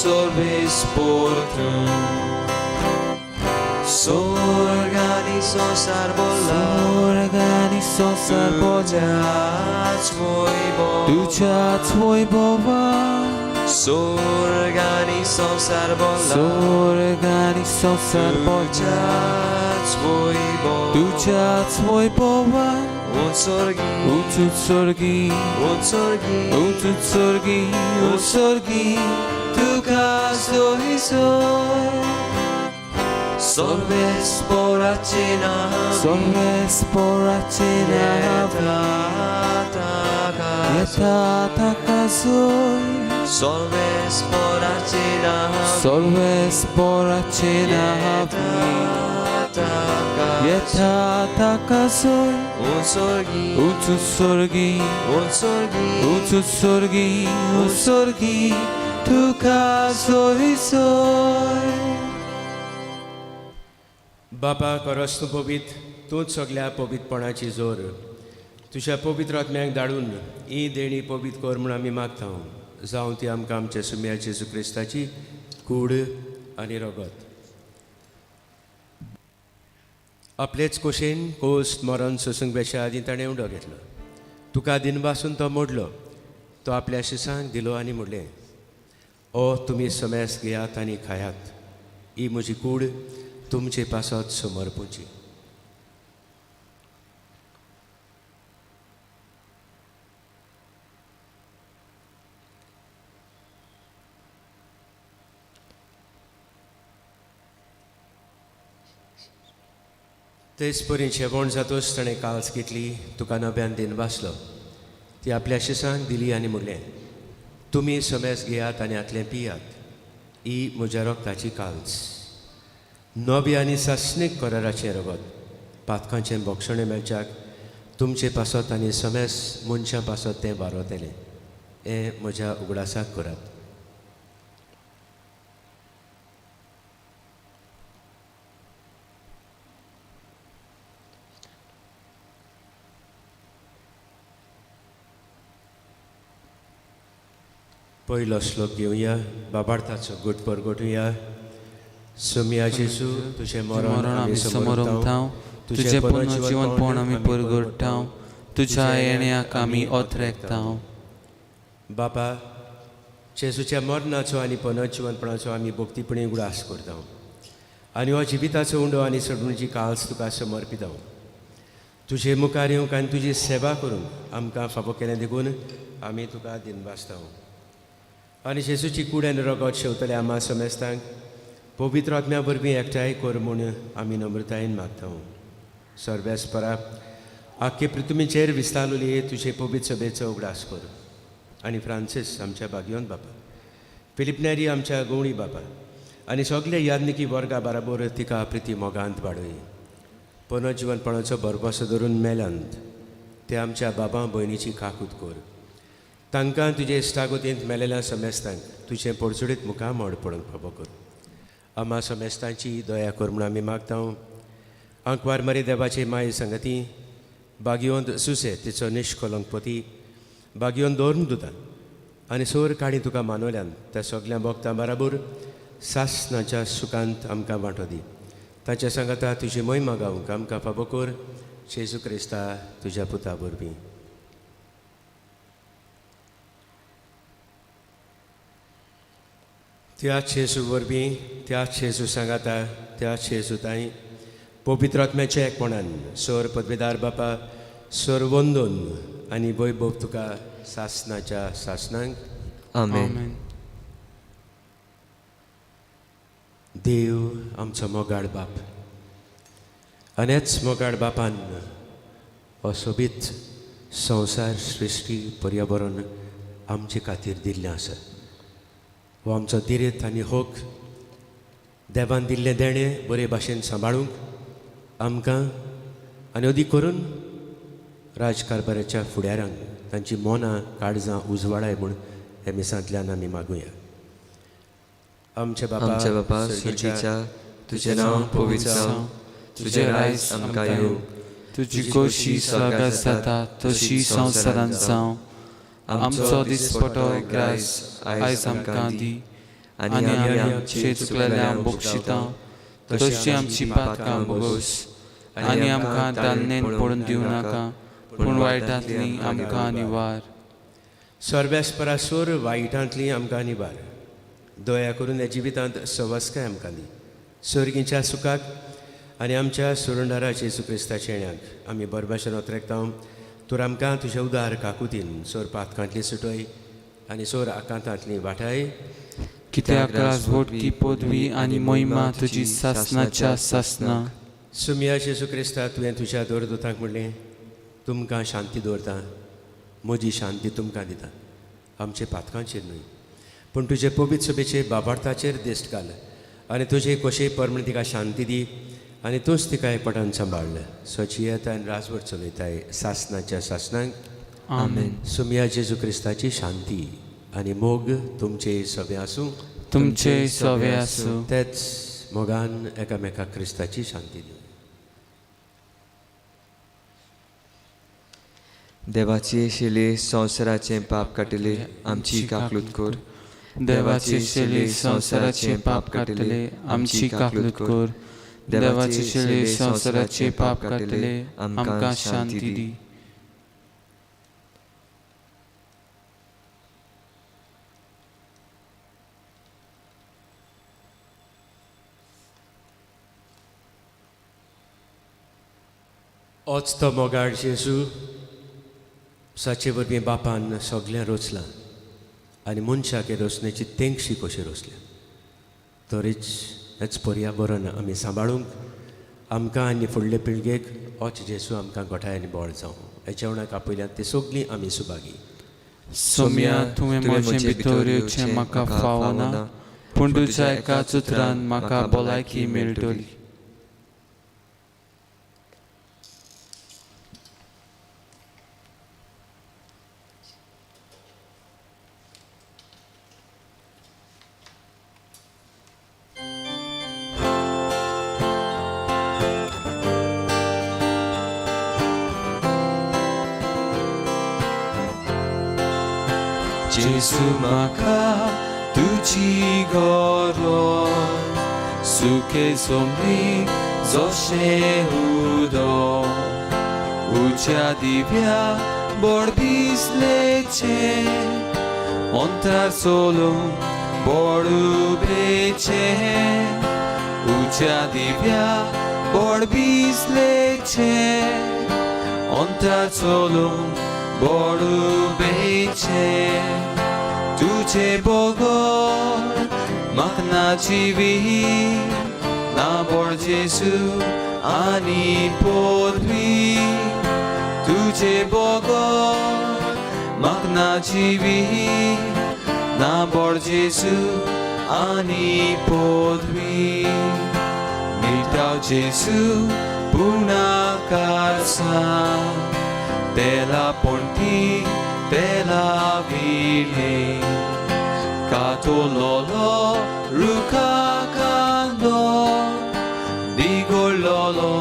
sorvespor tu. Sorganizo sarbola, Organizo sarboja, tuja tvoj bova. Sorganizo sarbola, Organizo sarboja, tuja tvoj bova. Utsorgi, utsorgi, tu kazo isoi. sorvespora cena, Yeta takazoi. sorvespora cena, Yeta takazoi. Utsorgi, tu kazoi soi. बापा खरोच तूं पवित, तूंच सगळ्या पवित्रपणाची जोर. तुज्या पवित्र आत्म्याक धाडून ही देणी पवित्र कर म्हूण आमी मागता. जावं ती आमकां आमच्या सुम्या जेजू क्रिस्ताची कूड आनी रगत. आपलेच कुशेन कोस्त मरण सोसूंक बेश्या आदी ताणें उडो घेतलो. तुका दिन पासून तो मोडलो. तो आपल्या शिसांक दिलो आनी म्हणलें, ओ तुमी समेस घेयात आनी खायात. ही म्हजी कूड तुमचे पासत समर्पूची. तेच परी जेवण जातोच ताणें काल्स घेतली, तुका नव्यान दिन वाचलो. ती आपल्या शिसांक दिली आनी म्हणलें, तुमी समेज घेयात आनी आतलें पियात. ही म्हज्या रोगताची काल्स. नवी आनी सासणीक कराराचें रगत पातकांचें बोक्षणें मेळच्याक तुमचे पासत आनी समेज मनशां पासत तें वारतलें. हें म्हज्या उगडासाक करात. पयलो श्लोक घेवया. बाबार्थाचो गुट परगटुया. सोम्या जेजू, तुझें मरण आमी समोर उरतांव, तुझे पुनर्जीवनपण आमी परगटाव, तुझ्या येण्याक आमी ओतरेकताव. बापा, जेजूच्या मरणाचो आनी पुनर्जीवनपणाचो आमी भक्तीपणी उगडास करतांव आनी हो जिविताचो उंडो आनी सडणुची काल्स तुका समर्पितांव. तुजे मुखार येवंक आनी तुजी सेवा करूंक आमकां फावो केलें देखून आमी तुका दिनवासतांव. आनी जेजूची कूड आनी रगत शेवतले आम्हा समेस्तांक पवित्र आत्म्या वरवीं एकठांय कर म्हूण आमी नम्रतायेन मागतांव. सर्वेस्परा आख्खे पृथ्वीचेर विस्तारलेली तुजे पवित्र सभेचो उगडास कर. आनी फ्रांसीस आमच्या बागयोन बापा, फिलिप नेरी आमच्या गवळी बापा आनी सगळे याज्ञिकी वर्गा बराबर तिका प्रिती मोगांत वाडय. पुनर्जीवनपणाचो भरवसो धरून मेल्यांत ते आमच्या बाबा भयणीची काकूत कर. तांकां तुजे इश्टागतींत मेलेल्या समेस्तांक तुजें पडसुडीत मुखार मोड पडूंक फावो कर. आम्हा समेस्तांची दया कर म्हूण आमी मागतांव. आंकवार मरे देवाचे माय संगती बागयोंत सुसे तिचो निश्कलंकपती बागयोन दवरून दुता आनी सोर काडी तुका मानवल्यान त्या सगळ्या भक्तां बराबर सासणाच्या सुखांत आमकां वांटो दी. ताच्या सांगाता तुजी महिमा गावंक आमकां फावो कर. जेजू क्रिस्ता तुज्या पुता वरवीं. त्याच जेजू वरवीं, त्याच जेजू सांगाता, त्याच जेजू ताई पवित्र आत्म्याच्या एकपणान सर पदवेदार बापा सर वंदन आनी वैभव तुका सासणाच्या सासणांक. आमेन. देव आमचो मोगाळ बाप आनी हेच मोगाळ बापान हो सोबीत संवसार सृश्टी पर्यावरण आमचे खातीर दिल्लें आसा. हो आमचो दिरेत आनी होक देवान दिल्लें देणें बरे भाशेन सांबाळूंक आमकां आनी अदीक करून राजकारभाराच्या फुडाऱ्यांक तांची मोनां काळजां उजवाडाय म्हूण हे मिसांतल्यान आमी मागुया. आमचे बापा सर्गीच्या तुजें नांव पवित्र जावं, तुजें रायज आमकां येवं, तुजी कशी सगात जाता तशी संवसारांत जावं. आमचो दिसपटो ग्रास आयज आमकां दी आनी आमी आमचे चुकलेल्यांक बक्षितां तशी आमची पातकां बोगोस आनी आमकां दान्नेन पडून दिवं नाका पूण वायटांतली आमकां निवार. सर्वेस्परासोर वायटांतली आमकां निवार. दया करून ह्या जिवितांत सवस्काय आमकां दी. सर्गीच्या सुखाक आनी आमच्या सुरंडारा जेजू क्रिस्ताच्या येण्याक आमी बरभाशेन ओतरेकतांव. तर आमकां तुज्या उदार काकुतीन सोर पातकांतली सुटय आनी सोर आकांतांतली वाटाय. कित्याक राजवटकी पदवी आनी महिमा तुजी सासणाच्या सासना. सुम्या जेजू क्रिस्ता तुवें तुज्या दोरदूतांक म्हणलें, तुमकां शांती दवरता, म्हजी शांती तुमकां दिता. आमचे पातकांचेर न्हय पूण तुजे पवित्र सभेचे बाबार्थाचेर दिश्ट घाल आनी तुजे कशेय परमणे तिका शांती दी आनी तूंच तिका एकपटान सांबाळ. स्वची येता आनी राजवट चलयताय सासणाच्या सासणांक. आमेन. सुम्या जेजू क्रिस्ताची शांती आनी मोग तुमचे सवे आसूं. तुमचे सवे आसूं. तेच मोगान एकामेकाक क्रिस्ताची शांती दिवं. देवाची शेली संवसाराचें पाप काटिले आमची काकलूत कर. देवाचे शेले संवसाराचे पाप काटले आमची काकलूत कर. देवाचे शेले संवसाराचे पाप काटले आमकां शांती दी. होच तो मोगाळ जेजू साचे वरवीं बापान सगळें रचलां आनी मनशाक हे रचण्याची तेंगशी कशी रचल्या तरीच हेच पर्यावरण आमी सांबाळूंक आमकां आनी फुडले पिळगेक होच जेजू आमकां गोठाय आनी बोळ जावं हे जेवणाक आपयल्यात ते सगळीं आमी सुभागी सोम्या तुवें म्हजें भितर येवचें म्हाका फावना पूण तुज्या एकाच उतरान म्हाका भलायकी मेळटली. जेजू म्हाका तुजी गरज सुखे सोमरी जशें उदक उज्या दिव्या बोड भिजलेचे अंतर सोलून बोड उबेचे उज्या दिव्या बोड भिजलेचे अंतर सोलून बोड उबेचे तुझे बोगोर म्हाका ना जिवी ना बोड जेजू आनी पोदवी तुझे बोगोर म्हाका ना जिवी ना बोड जेजू आनी पोदवी मिटाव जेजू पुणाकारसा तेला ponti tela vile kato lolo ruka kando digo lolo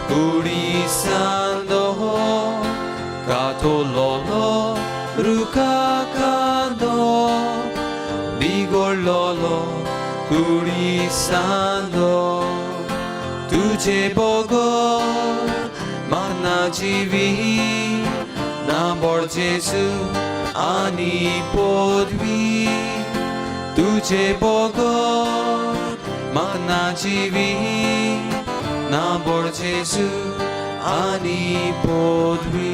purisando kato lolo ruka kando digo lolo purisando tuje bogo mana jivi na boड जेजू आनी पोदवी तुझे बोगोर म्हाका ना जिवी ना बोड जेजू आनी पोदवी.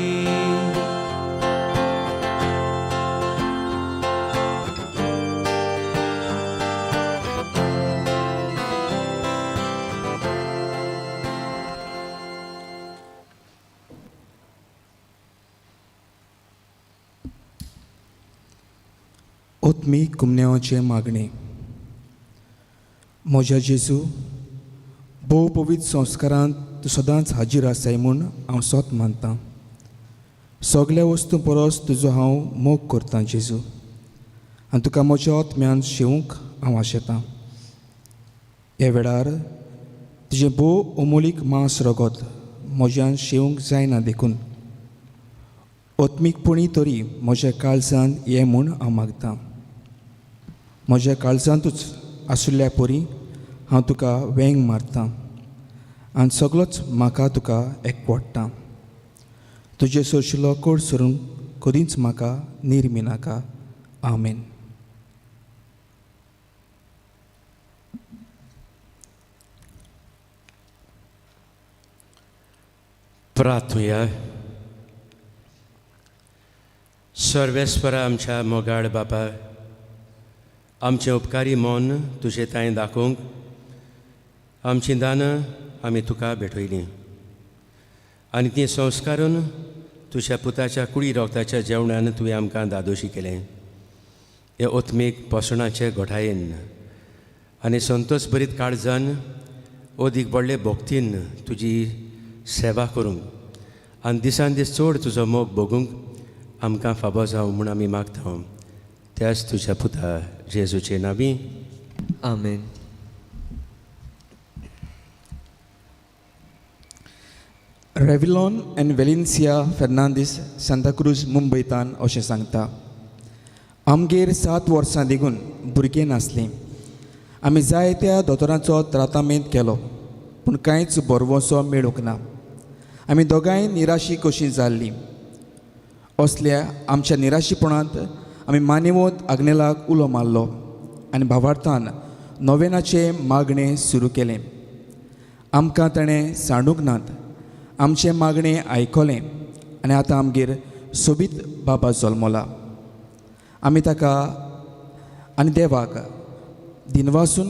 ओतमी कुमन्यावाचे मागणे म्हज्या जेजू भोव पवित्र संस्कारांत तूं सदांच हाजीर आसाय म्हूण हांव सोत मानतां. सगळ्या वस्तू परस तुजो हांव मोग करतां जेजू आनी तुका म्हज्या ओतम्यान शिवूंक हांव आशेतां. ह्या वेळार तुजें भोव अमोलीक मांस रगत म्हज्यान शिवूंक जायना देखून ओत्मीकपणी तरी म्हज्या काळजांत ये म्हूण हांव मागतां. म्हज्या काळजांतूच आशिल्ल्या परी हांव तुका वेंग मारतां आनी सगळोच म्हाका तुका एकवटतां. तुजे सोशिल्लो कोड सरून कधीच म्हाका निर्मी नाका. आमेन. प्रार्थुया. सर्वेस्परा आमच्या मोगाळ बापा आमचें उपकारी मन तुजें तांय दाखोवंक आमचीं दानां आमी तुका भेटयलीं आनी तीं संस्कारून तुज्या पुताच्या कुडी रोगताच्या जेवणान तुवें आमकां दादोशी केलें. हे ओत्मीक पोसणाचे घोटायेन आनी संतोश भरीत काळजान ओदीक व्हडले भोक्तीन तुजी सेवा करूंक आनी दिसान दीस चड तुजो मोग भोगूंक आमकां फाबो जावं म्हूण आमी मागता. त्याच तुज्या पुता जेजूचे नांवी. आमेन. रेविलॉन एंड वेलिन्सिया फेर्नांदीस सांताक्रूज मुंबयतान अशें सांगता. आमगेर 7 वर्सां देगून भुरगीं नासलीं. आमी जायत्या दोतोरांचो त्रातामेंत केलो पूण कांयच बरवोसो मेळूंक ना. आमी दोगांय निराशी कशीं जाल्लीं. असल्या आमच्या निराशीपणांत आमी मानेवोत आग्नेलाक उलो मारलो आनी भावार्थान नोवेनाचें मागणें सुरू केलें. आमकां ताणें सांडूंक नात आमचें मागणें आयकलें आनी आतां आमगेर सोबीत बाबा जल्मला. आमी ताका आनी देवाक दिनवासून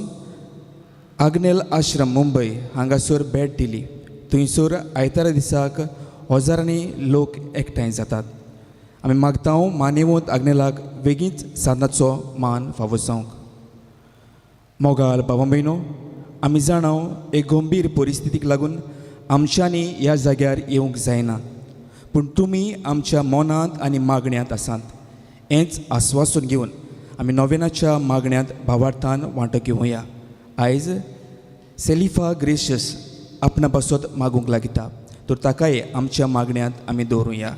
आग्नेल आश्रम मुंबय हांगासर भेट दिली. थंयसर आयतारा दिसाक हजारांनी लोक एकठांय जातात. आमी मागतांव मानेवंत आग्नेलाक बेगीनच साधनाचो मान फावो जावंक. मोगाल बाबा भयणो, आमी जाणाव एक गंभीर परिस्थितीक लागून आमच्यांनी ह्या जाग्यार येवंक जायना, पूण तुमी आमच्या मनांत आनी मागण्यांत आसात. हेंच आस्वासन घेवन आमी नोवेनाच्या मागण्यांत भावार्थान वांटो घेवया. आयज सेलिफा ग्रेशियस आपणा पासत मागूंक लागिता, तर ताकाय आमच्या मागण्यांत आमी दवरुया.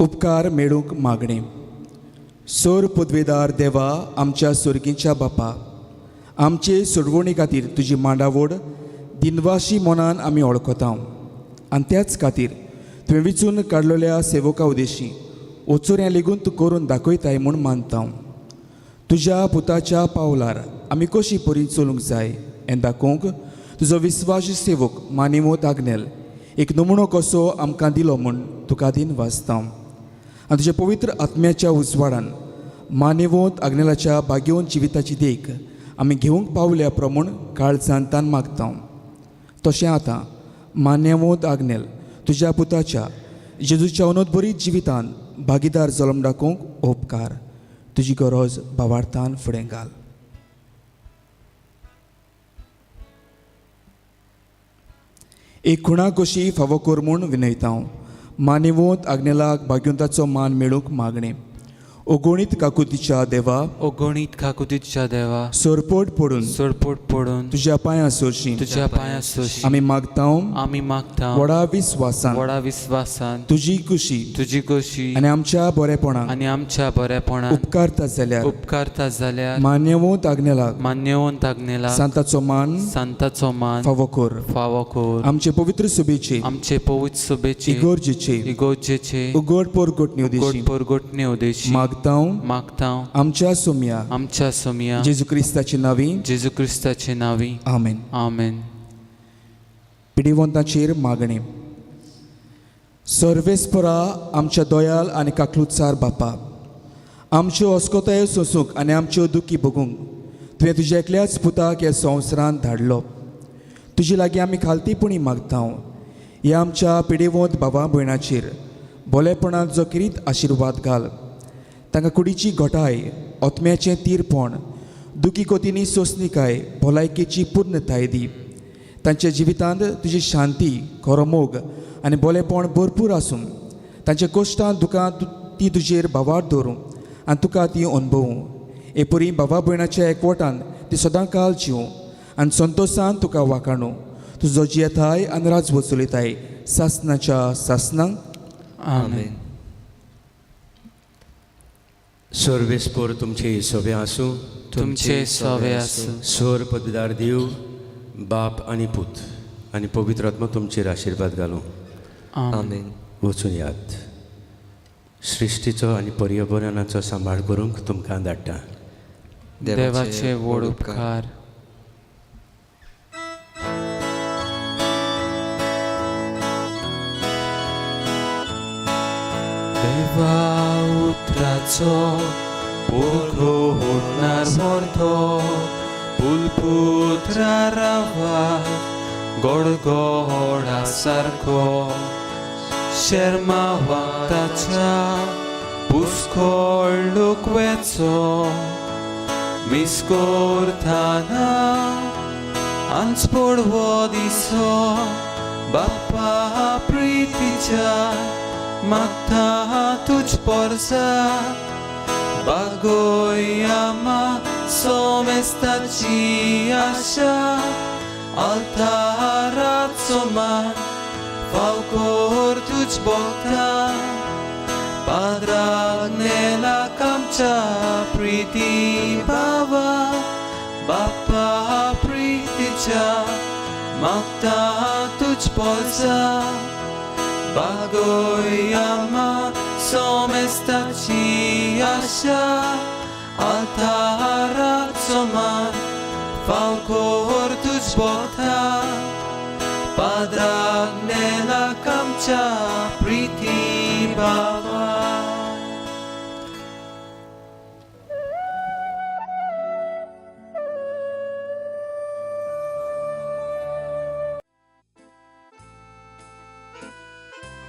उपकार मेळूंक मागणें. सर पदवेदार देवा, आमच्या सर्गीच्या बापा, आमचे सोडवणी खातीर तुजी मांडावड दिनवाशी मनान आमी वळखता आनी त्याच खातीर तुवें विचून काडलेल्या सेवका उदेशी वचोऱ्यां लेगून तूं करून दाखयताय म्हूण मानता. तुज्या पुताच्या पावलार आमी कशी परी चलूंक जाय हें दाखोवंक तुजो विस्वास सेवक मानेवंत आग्नेल एक नमुनो कसो आमकां दिलो म्हूण तुका दिन वाचता. आनी तुज्या पवित्र आत्म्याच्या उजवाडान मानेवंत आग्नेलाच्या बागेवंत जिविताची देख आमी घेवंक पावल्या प्रमाण काळजांतान मागता. तशें आतां मानेवंत आग्नेल तुज्या पुताच्या जेजूच्या अनोदबरीत जिवितान भागीदार जल्म दाखोवंक उपकार. तुजी गरज भावार्थान फुडें घाल. एक खुणा कशी फावो कर म्हूण विनयता. मानेवंत आग्नेलाक भाग्यवंताचो मान मेळूंक मागणें. ओगोणीत काकुतीच्या देवा, ओगोणीत काकुतीच्या देवा, सोरपोट पडून सोरपोट पडून तुज्या पांयां सरशी तुज्या पांयां सोशी आमी मागता. आमी मागता व्हडा विस्वासान व्हडा विस्वासान तुजी खुशी तुजी कशी आनी आमच्या बरेपणाक आनी आमच्या बरेपणान उपकारता जाल्यार उपकारता जाल्यार मान्यवंत आग्नेलाक मान्यवंत आग्नेला सांताचो मान सांताचो मान फावो कर. फावो कर. आमचे पवित्र सुबेचे आमचे पवित्र सभेचे इगोर्जेचे इगोर्जेचे उगड पोरगोटणी उदेशी गोड परगोटणे उदेशी मागता. मागता आमच्या सोम्या आमच्या सोम्या जेजू क्रिस्ताची नावी. जेजू क्रिस्ताचे नावी. आमेन. आमेन. पिडीवंताचेर मागणें. सर्वेस्परा आमच्या दोयाल आनी काकलुतसार बापा, आमच्यो अस्कोतायो सोंसूंक आनी आमच्यो दुखी भोगूंक तुवें तुज्या एकल्याच पुताक ह्या संवसारांत धाडलो. तुजे लागीं आमी खालतीपणी मागता. ह्या आमच्या पिडीवंत भावा भयणाचेर बोलेपणान जो किरीत आशिर्वाद घाल. तांकां कुडीची घोटाय, ओतम्याचें तीरपण, दुखी कोतींनी सोंसणीकाय, भलायकेची पूर्णताय दी. तांच्या जिवितांत तुजी शांती, खरो मोग आनी बोलेपण भरपूर आसूं. तांच्या कश्टांत दुखांत ती तुजेर भावार दवरूं आनी तुका ती अनुभवूं. एपरी भावा भयणाच्या एकवटान ती सदां काल जिवूं आनी संतोशान तुका वाखाणू. तुजो जियेताय आनी राजवो चलयताय सासनाच्या सासनांक. आमेन. सर्वेस्पोर तुमचे सोबे आसूं. तुमचे सवे आसूं. सोर पदवीदार देव, बाप आनी पूत आनी पवित्र आत्मा तुमचेर आशिर्वाद घालूं. आमेन. वचून यात. सृश्टीचो आनी पर्यावरणाचो सांबाळ करूंक तुमकां धाडटा. देवाचे व्हड उपकार. देवा उतराचो पोखो होडणार मोरतो, पुलपुत्रा रावा गोडगोडा सारको, शर्मा वागताच्या पुस्कोळ लुकवेचो, मिस्कोरताना आंच पडवो दिसो, बाप्पा प्रितीच्या मागता तुझ पोरसा, बागोयमा सोमेस्ताची आशा, altaराचो मान फाव कोर तुझ बोगता, पाद्राक नेलाक आमच्या प्रिती बाबा, बाप्पा प्रितीच्या मागता तुझ पोरसा, बागोयमा सोमेस्ताची आशा, altaराचो मान फाव कोर तुझ बोगता, आमच्या प्रीती भावा.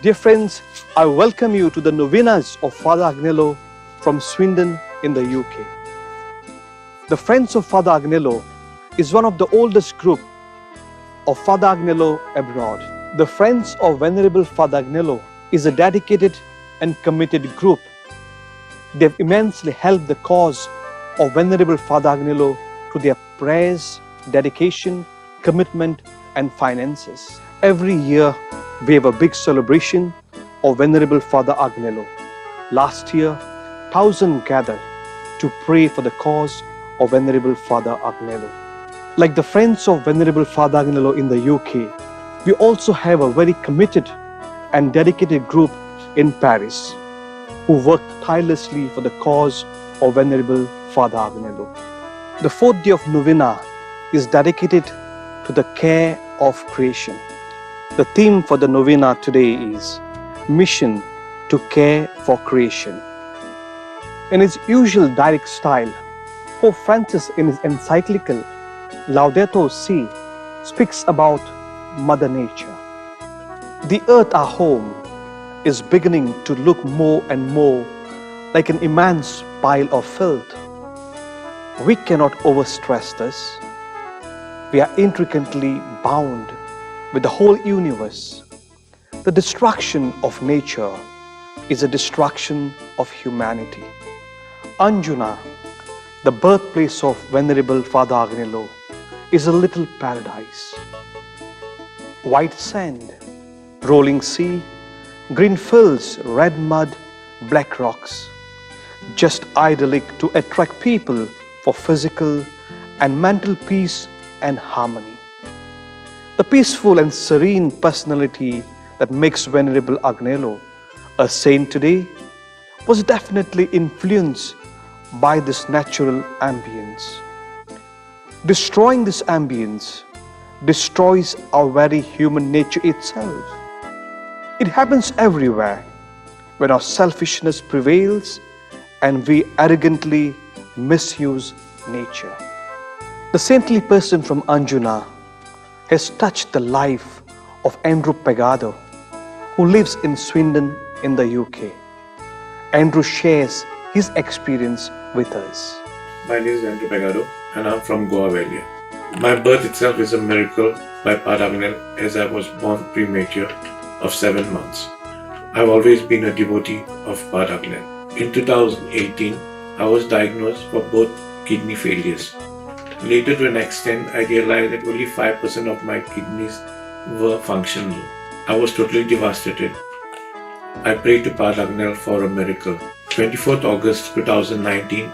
Dear friends, I welcome you to the novenas of Father Agnello from Swindon in the UK. The Friends of Father Agnello is one of the oldest group of Father Agnello abroad. The Friends of Venerable Father Agnello is a dedicated and committed group. They have immensely helped the cause of Venerable Father Agnello through their prayers, dedication, commitment and finances. Every year we have a big celebration of Venerable Father Agnello. Last year, 1,000 gathered to pray for the cause of Venerable Father Agnello. Like the Friends of Venerable Father Agnello in the UK, we also have a very committed and dedicated group in Paris who work tirelessly for the cause of Venerable Father Agnello. The fourth day of novena is dedicated to the care of creation. The theme for the novena today is Mission to Care for Creation. In his usual direct style, Pope Francis in his encyclical Laudato Si speaks about Mother Nature. The earth, our home, is beginning to look more and more like an immense pile of filth. We cannot overstress this. We are intricately bound with the whole universe. The destruction of nature is a destruction of humanity. Anjuna, the birthplace of Venerable Father Agnello, is a little paradise. White sand, rolling sea, green fields, red mud, black rocks. Just idyllic to attract people for physical and mental peace and harmony. The peaceful and serene personality that makes Venerable Agnello a saint today was definitely influenced by this natural ambience. Destroying this ambience destroys our very human nature itself. It happens everywhere when our selfishness prevails and we arrogantly misuse nature. The saintly person from Anjuna has touched the life of Andrew Pagado, who lives in Swindon in the UK. Andrew shares his experience with us. My name is Andrew Pagado and I'm from Goa Valley. My birth itself is a miracle by Padre Agnello, as I was born premature of 7 months. I've always been a devotee of Padre Agnello. In 2018, I was diagnosed for both kidney failures. Later, to an extent, I realized that only 5% of my kidneys were functional. I was totally devastated. I prayed to Padre Agnello for a miracle. 24th August 2019,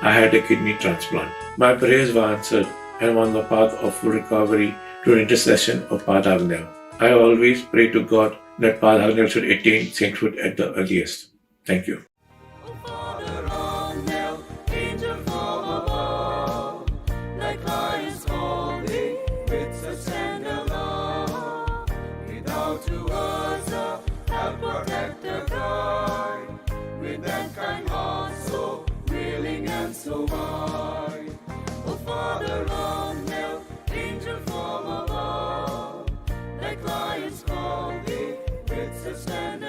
I had a kidney transplant. My prayers were answered and I'm on the path of full recovery through intercession of Padre Agnello. I always pray to God that Padre Agnello should attain sainthood at the earliest. Thank you. So high, oh Father Agnello, angel from above, like lions call thee, with a stand